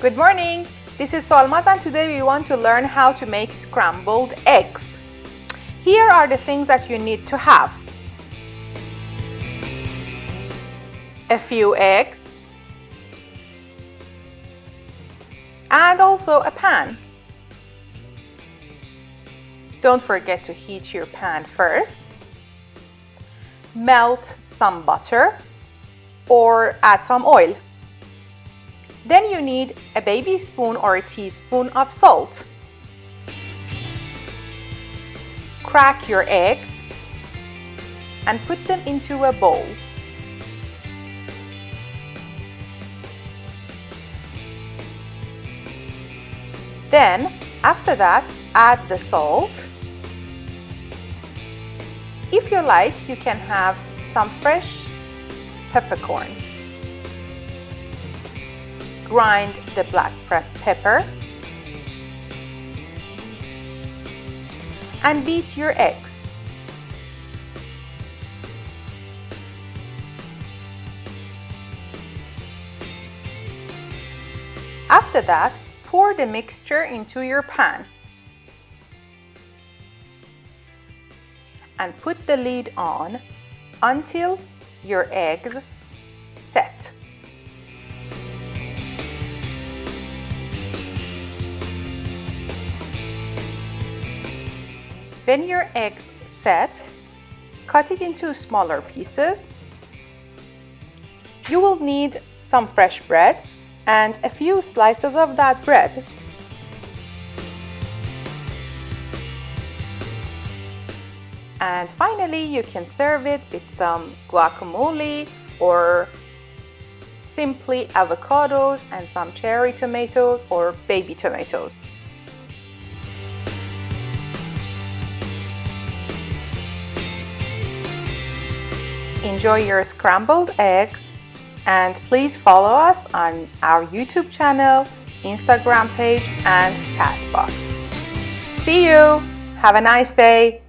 Good morning! This is Solmaz and today we want to learn how to make scrambled eggs. Here are the things that you need to have. A few eggs and also a pan. Don't forget to heat your pan first. Melt some butter or add some oil. Then you need a baby spoon or a teaspoon of salt. Crack your eggs and put them into a bowl. Then, after that, add the salt. If you like, you can have some fresh peppercorn. Grind the black pepper and beat your eggs. After that, pour the mixture into your pan and put the lid on until your eggs set. When your eggs set, cut it into smaller pieces. You will need some fresh bread and a few slices of that bread. And finally, you can serve it with some guacamole or simply avocados and some cherry tomatoes or baby tomatoes. Enjoy your scrambled eggs and please follow us on our YouTube channel, Instagram page and Castbox. See you! Have a nice day!